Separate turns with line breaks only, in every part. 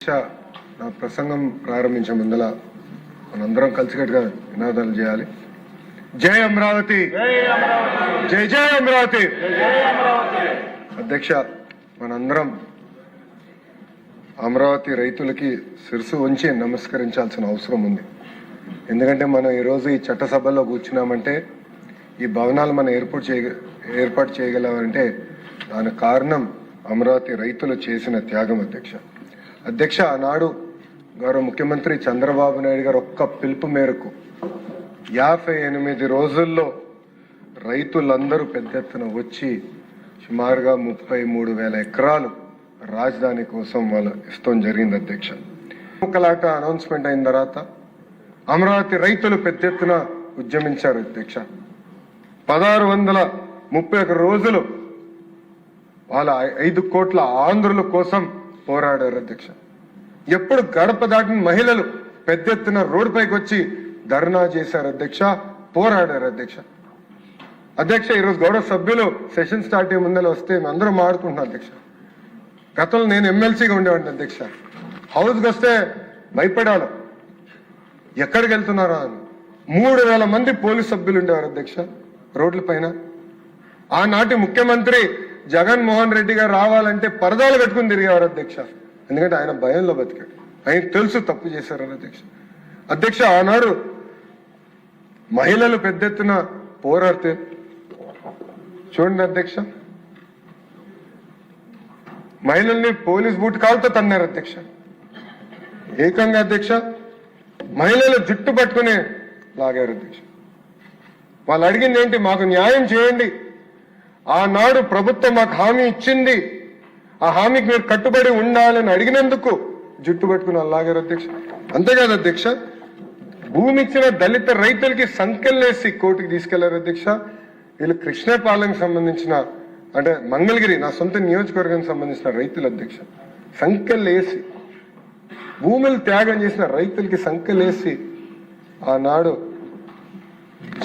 నా ప్రసంగం ప్రారంభించే ముందల మనందరం కలిసికట్టుగా నినాదాలు చేయాలి. జై అమరావతి, జై జై అమరావతి. అధ్యక్ష, మనందరం అమరావతి రైతులకి శిరసు వంచి నమస్కరించాల్సిన అవసరం ఉంది. ఎందుకంటే మనం ఈరోజు ఈ చట్టసభలో కూర్చున్నామంటే, ఈ భవనాలు మనం ఏర్పాటు చేయగలమంటే దానికి కారణం అమరావతి రైతులు చేసిన త్యాగం. అధ్యక్ష, ఆనాడు గౌరవ ముఖ్యమంత్రి చంద్రబాబు నాయుడు గారు ఒక్క పిలుపు మేరకు 58 రోజుల్లో రైతులందరూ పెద్ద ఎత్తున వచ్చి సుమారుగా 33,000 ఎకరాలు రాజధాని కోసం వాళ్ళు ఇష్టం జరిగింది. అధ్యక్ష, ముక్కలాట అనౌన్స్మెంట్ అయిన తర్వాత అమరావతి రైతులు పెద్ద ఎత్తున ఉద్యమించారు. అధ్యక్ష, 1631 రోజులు వాళ్ళ 5 కోట్ల ఆంధ్రుల కోసం పోరాడారు. అధ్యక్ష, ఎప్పుడు గడప దాటిన మహిళలు పెద్ద ఎత్తున రోడ్డుపైకి వచ్చి ధర్నా చేశారు. అధ్యక్ష, పోరాడారు. అధ్యక్ష, ఈరోజు గౌరవ సభ్యులు సెషన్ స్టార్ట్ అయ్యే ముందర వస్తే అందరూ మాట్లాడుకుంటున్నాం. అధ్యక్ష, గతంలో నేను ఎమ్మెల్సీగా ఉండేవాడిని. అధ్యక్ష, హౌస్కి వస్తే భయపడాలి, ఎక్కడికి వెళ్తున్నారా అని. 3,000 మంది పోలీస్ సభ్యులు ఉండేవారు. అధ్యక్ష, రోడ్ల పైన. ఆనాటి ముఖ్యమంత్రి జగన్మోహన్ రెడ్డి గారు రావాలంటే పరదాలు కట్టుకుని తిరిగేవారు. అధ్యక్ష, ఎందుకంటే ఆయన భయంలో బతికాడు. ఆయన తెలుసు తప్పు చేశారని. అధ్యక్ష, ఆనాడు మహిళలు పెద్ద ఎత్తున పోరాడితే చూడండి అధ్యక్ష, మహిళల్ని పోలీస్ బూట్ కాలుతో తన్నారు. అధ్యక్ష, ఏకంగా అధ్యక్ష మహిళలు జుట్టు పట్టుకుని లాగారు. అధ్యక్ష, వాళ్ళు అడిగింది ఏంటి? మాకు న్యాయం చేయండి. ఆనాడు ప్రభుత్వం మాకు హామీ ఇచ్చింది, ఆ హామీకి మీరు కట్టుబడి ఉండాలని అడిగినందుకు జుట్టు పట్టుకుని అలాగారు. అధ్యక్ష, అంతేకాదు అధ్యక్ష, భూమి ఇచ్చిన దళిత రైతులకి సంఖ్యలేసి కోర్టుకి తీసుకెళ్లారు. అధ్యక్ష, వీళ్ళు కృష్ణపాలెంకి సంబంధించిన అంటే మంగళగిరి నా సొంత నియోజకవర్గానికి సంబంధించిన రైతులు. అధ్యక్ష, సంఖ్యలేసి భూములు త్యాగం చేసిన రైతులకి సంఖ్యలేసి ఆనాడు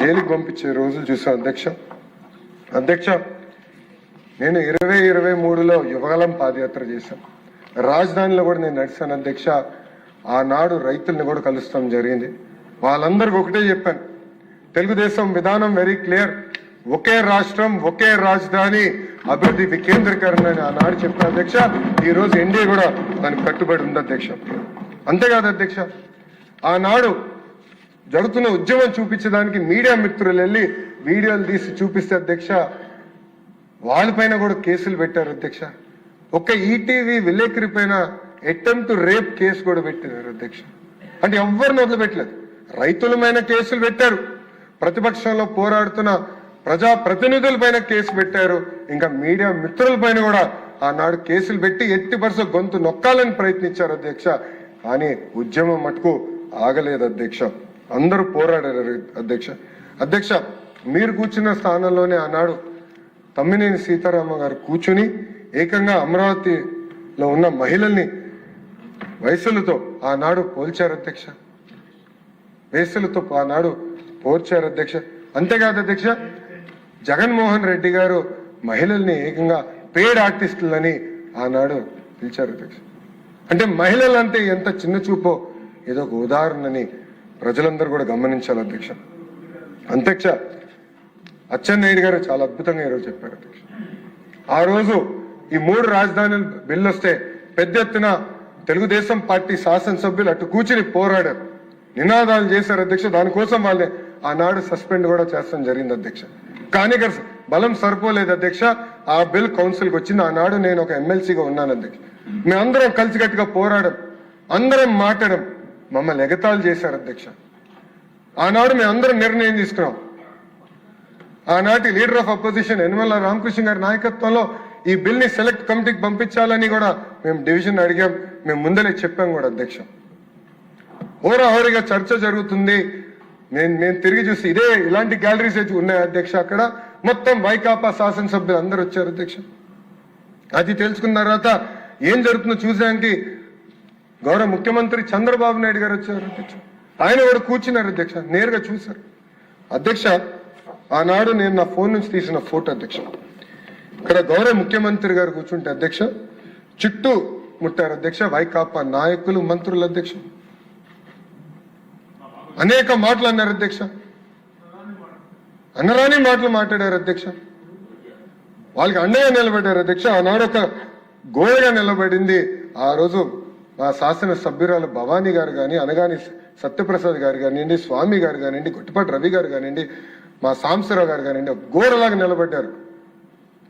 జైలుకి పంపించే రోజులు చూసాం. అధ్యక్ష, నేను 2023లో యువగలం పాదయాత్ర చేశాను. రాజధానిలో కూడా నేను నడిచాను. అధ్యక్ష, ఆనాడు రైతుల్ని కూడా కలుస్తాం జరిగింది. వాళ్ళందరికీ ఒకటే చెప్పాను, తెలుగుదేశం విధానం వెరీ క్లియర్, ఒకే రాష్ట్రం ఒకే రాజధాని అభివృద్ధి వికేంద్రీకరణ అని ఆనాడు చెప్పాను. అధ్యక్ష, ఈరోజు ఎన్డీఏ కూడా దానికి కట్టుబడి ఉంది. అధ్యక్ష, అంతేకాదు అధ్యక్ష, ఆనాడు జరుగుతున్న ఉద్యమం చూపించడానికి మీడియా మిత్రులు వెళ్ళి వీడియోలు తీసి చూపిస్తే అధ్యక్ష వాళ్ళపైన కూడా కేసులు పెట్టారు. అధ్యక్ష, ఒక్క ఈటీవీ విలేకరి పైన అటెంప్ట్ రేప్ కేసు కూడా పెట్టారు. అధ్యక్ష, అంటే ఎవరిని వదిలిపెట్టలేదు. రైతులపైన కేసులు పెట్టారు, ప్రతిపక్షంలో పోరాడుతున్న ప్రజాప్రతినిధుల పైన కేసు పెట్టారు, ఇంకా మీడియా మిత్రుల పైన కూడా ఆనాడు కేసులు పెట్టి ఎట్టి పరిస్థితి గొంతు నొక్కాలని ప్రయత్నించారు. అధ్యక్ష, కానీ ఉద్యమం మటుకు ఆగలేదు. అధ్యక్ష, అందరూ పోరాడారు. అధ్యక్ష, మీరు కూర్చున్న స్థానంలోనే ఆనాడు తమ్మినేని సీతారామ గారు కూర్చుని ఏకంగా అమరావతిలో ఉన్న మహిళల్ని వయసులతో ఆనాడు పోల్చారు. అధ్యక్ష, వయసులతో ఆనాడు పోల్చారు. అధ్యక్ష, అంతేకాదు అధ్యక్ష, జగన్మోహన్ రెడ్డి గారు మహిళల్ని ఏకంగా పేడ్ ఆర్టిస్టులని ఆనాడు పిలిచారు. అధ్యక్ష, అంటే మహిళలంటే ఎంత చిన్న చూపో ఏదో ఒక ఉదాహరణని ప్రజలందరూ కూడా గమనించాలి. అధ్యక్ష, అచ్చెన్నాయుడు గారు చాలా అద్భుతంగా ఈరోజు చెప్పారు. అధ్యక్ష, ఆ రోజు ఈ 3 రాజధానులు బిల్లు వస్తే పెద్ద ఎత్తున తెలుగుదేశం పార్టీ శాసనసభ్యులు అటు కూర్చుని పోరాడారు, నినాదాలు చేశారు. అధ్యక్ష, దానికోసం వాళ్ళే ఆనాడు సస్పెండ్ కూడా చేస్తాం జరిగింది. అధ్యక్ష, కానీ బలం సరిపోలేదు. అధ్యక్ష, ఆ బిల్ కౌన్సిల్కి వచ్చింది. ఆనాడు నేను ఒక ఎమ్మెల్సీగా ఉన్నాను. అధ్యక్ష, మేమందరం కలిసికట్టుగా పోరాడం, అందరం మాట్లాడడం, మమ్మల్ని ఎగతాళి చేశారు. అధ్యక్ష, ఆనాడు మేమందరం నిర్ణయం తీసుకున్నాం. ఆనాటి leader of opposition Yanamala Ramakrishna గారి నాయకత్వంలో ఈ బిల్ ని సెలెక్ట్ కమిటీకి పంపించాలని కూడా మేము డివిజన్ అడిగాం, మేము ముందరే చెప్పాం కూడా. అధ్యక్ష, హోరాహోరీగా చర్చ జరుగుతుంది. నేను తిరిగి చూసి ఇలాంటి గ్యాలరీస్ ఉన్నాయి. అధ్యక్ష, అక్కడ మొత్తం వైకాపా శాసనసభ్యులు అందరూ వచ్చారు. అధ్యక్ష, అది తెలుసుకున్న తర్వాత ఏం జరుగుతుందో చూసానికి గౌరవ ముఖ్యమంత్రి చంద్రబాబు నాయుడు గారు వచ్చారు. అధ్యక్ష, ఆయన కూడా కూర్చున్నారు. అధ్యక్ష, నేరుగా చూశారు. అధ్యక్ష, ఆనాడు నేను నా ఫోన్ నుంచి తీసిన ఫోటో. అధ్యక్ష, ఇక్కడ గౌరవ ముఖ్యమంత్రి గారు కూర్చుంటే అధ్యక్ష చుట్టూ ముట్టారు అధ్యక్ష వైకాపా నాయకులు మంత్రులు అధ్యక్ష అనేక మాటలు అన్నారు అధ్యక్ష అన్నరాని మాటలు మాట్లాడారు అధ్యక్ష వాళ్ళకి అండగా నిలబడ్డారు అధ్యక్ష ఆనాడు ఒక గోడగా నిలబడింది ఆ రోజు మా శాసన సభ్యురాలు భవానీ గారు కానీ అనగాని సత్యప్రసాద్ గారు కానివ్వండి స్వామి గారు కానివ్వండి గుట్టిపాటి రవి గారు కానివ్వండి మా సాంబశివరావు గారు కానివ్వండి గోడలాగా నిలబడ్డారు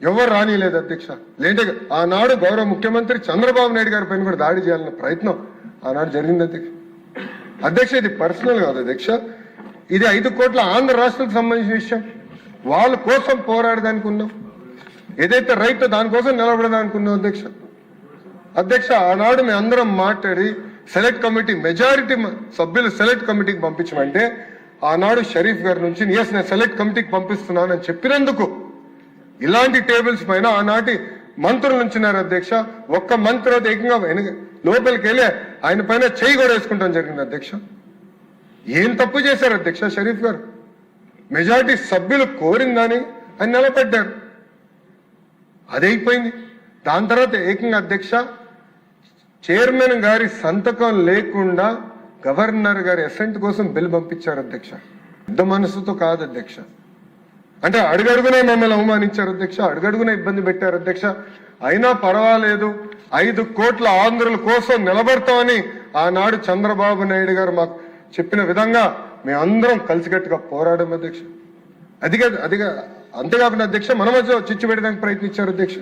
ఎవరు రానిలేదు అధ్యక్ష లేంటే ఆనాడు గౌరవ ముఖ్యమంత్రి చంద్రబాబు నాయుడు గారి పైన కూడా దాడి చేయాలన్న ప్రయత్నం ఆనాడు జరిగింది అధ్యక్ష అధ్యక్ష ఇది పర్సనల్ కాదు అధ్యక్ష ఇది 5 కోట్ల ఆంధ్ర రాష్ట్రానికి సంబంధించిన విషయం వాళ్ళ కోసం పోరాడడానికి ఉన్నాం ఏదైతే రైట్ దానికోసం నిలబడడానికి ఉన్నాం అధ్యక్ష ఆనాడు మేము అందరం మాట్లాడి సెలెక్ట్ కమిటీ మెజారిటీ సభ్యులు సెలెక్ట్ కమిటీకి పంపించమంటే ఆనాడు షరీఫ్ గారి నుంచి నేను సెలెక్ట్ కమిటీకి పంపిస్తున్నానని చెప్పినందుకు ఇలాంటి టేబుల్స్ పైన ఆనాటి మంత్రులు నుంచున్నారు అధ్యక్ష ఒక్క మంత్రి ఏకంగా లోపలికి వెళ్ళి ఆయన పైన చేయి కూడా వేసుకుంటాం జరిగింది అధ్యక్ష ఏం తప్పు చేశారు అధ్యక్ష షరీఫ్ గారు మెజారిటీ సభ్యులు కోరిందని ఆయన నిలబడ్డారు అదైపోయింది దాని తర్వాత ఏకంగా అధ్యక్ష చైర్మన్ గారి సంతకం లేకుండా గవర్నర్ గారి అసెంట్ కోసం బిల్ పంపించారు అధ్యక్ష పెద్ద మనసుతో కాదు అధ్యక్ష అంటే అడుగడుగునే మమ్మల్ని అవమానించారు అధ్యక్ష అడుగడుగునే ఇబ్బంది పెట్టారు అధ్యక్ష అయినా పర్వాలేదు 5 కోట్ల ఆంధ్రుల కోసం నిలబడతామని ఆనాడు చంద్రబాబు నాయుడు గారు మాకు చెప్పిన విధంగా మేమందరం కలిసికట్టుగా పోరాడం అధ్యక్ష అదిగా అంతేకాకుండా అధ్యక్ష మన మధ్య చిచ్చు పెట్టడానికి ప్రయత్నించారు అధ్యక్ష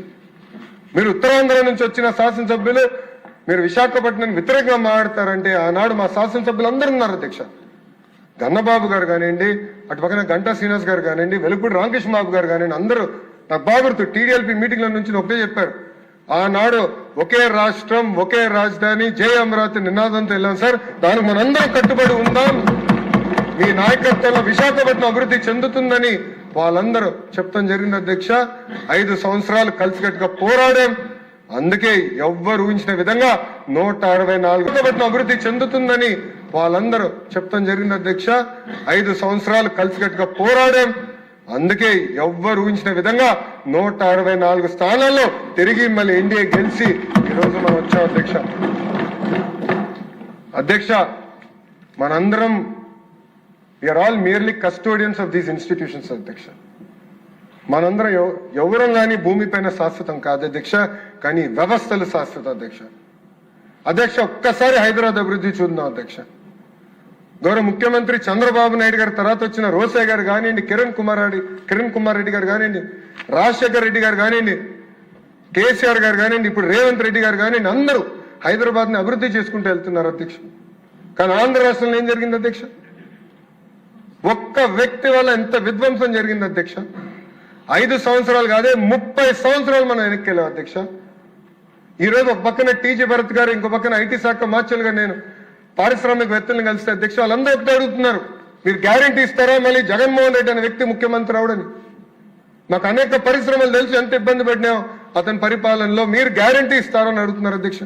మీరు ఉత్తరాంధ్ర నుంచి వచ్చిన శాసనసభ్యులు మీరు విశాఖపట్నం వ్యతిరేకంగా మాట్లాడతారంటే ఆనాడు మా శాసనసభ్యులు అందరూ ఉన్నారు అధ్యక్ష గన్నబాబు గారు కానివ్వండి అటు పక్కన గంటా శ్రీనివాస్ గారు కానివ్వండి వెలుగుపూడి రామకృష్ణ బాబు గారు కానివ్వండి అందరూ నాకు బాగా గుర్తు టీడీఎల్పీ మీటింగ్ల నుంచి ఒకటే చెప్పారు ఆనాడు ఒకే రాష్ట్రం ఒకే రాజధాని జై అమరావతి నినాదంతో వెళ్ళాం సార్ దానికి మనందరం కట్టుబడి ఉందాం మీ నాయకత్వంలో విశాఖపట్నం అభివృద్ధి చెందుతుందని వాళ్ళందరూ చెప్తాం జరిగింది అధ్యక్ష 5 సంవత్సరాలు కలిసికట్టుగా పోరాడాం అందుకే ఎవ్వరు ఊహించిన విధంగా 164 విశాఖపట్నం అభివృద్ధి చెందుతుందని వాళ్ళందరూ చెప్తాం జరిగింది అధ్యక్ష 5 సంవత్సరాలు కలిసికట్టుగా పోరాడాం అందుకే ఎవ్వరు ఊహించిన విధంగా 164 స్థానాల్లో తిరిగి మళ్ళీ ఎన్డీఏ గెలిచి ఈరోజు మనం వచ్చాం అధ్యక్ష మనందరం we are all merely custodians of these institutions అధ్యక్ష మనందరం ఎవరం కానీ భూమిపైన శాశ్వతం కాదు అధ్యక్ష కానీ వ్యవస్థలు శాశ్వత అధ్యక్ష ఒక్కసారి హైదరాబాద్ అభివృద్ధి చూద్దాం అధ్యక్ష గౌరవ ముఖ్యమంత్రి చంద్రబాబు నాయుడు గారి తర్వాత వచ్చిన రోసే గారు కానివ్వండి కిరణ్ కుమార్ రెడ్డి గారు కానివ్వండి రాజశేఖర్ రెడ్డి గారు కానివ్వండి కేసీఆర్ గారు కానివ్వండి ఇప్పుడు రేవంత్ రెడ్డి గారు కానివ్వండి అందరూ హైదరాబాద్ ని అభివృద్ధి చేసుకుంటూ వెళ్తున్నారు అధ్యక్ష కానీ ఆంధ్ర రాష్ట్రంలో ఏం జరిగింది అధ్యక్ష ఒక్క వ్యక్తి వల్ల ఎంత విధ్వంసం జరిగింది అధ్యక్ష 5 సంవత్సరాలు కాదే 30 సంవత్సరాలు మనం వెనక్కి వెళ్ళాం అధ్యక్ష ఈరోజు ఒక పక్కన టీజీ భరత్ గారు ఇంకో పక్కన ఐటీ శాఖ మార్చులుగా నేను పారిశ్రామికవేత్తలను కలిస్తే అధ్యక్ష వాళ్ళందరూ ఒకటే అడుగుతున్నారు మీరు గ్యారంటీ ఇస్తారా మళ్ళీ జగన్మోహన్ రెడ్డి అనే వ్యక్తి ముఖ్యమంత్రి అవడని మాకు అనేక పరిశ్రమలు తెలిసి ఎంత ఇబ్బంది పడినాయో అతని పరిపాలనలో మీరు గ్యారంటీ ఇస్తారని అడుగుతున్నారు అధ్యక్ష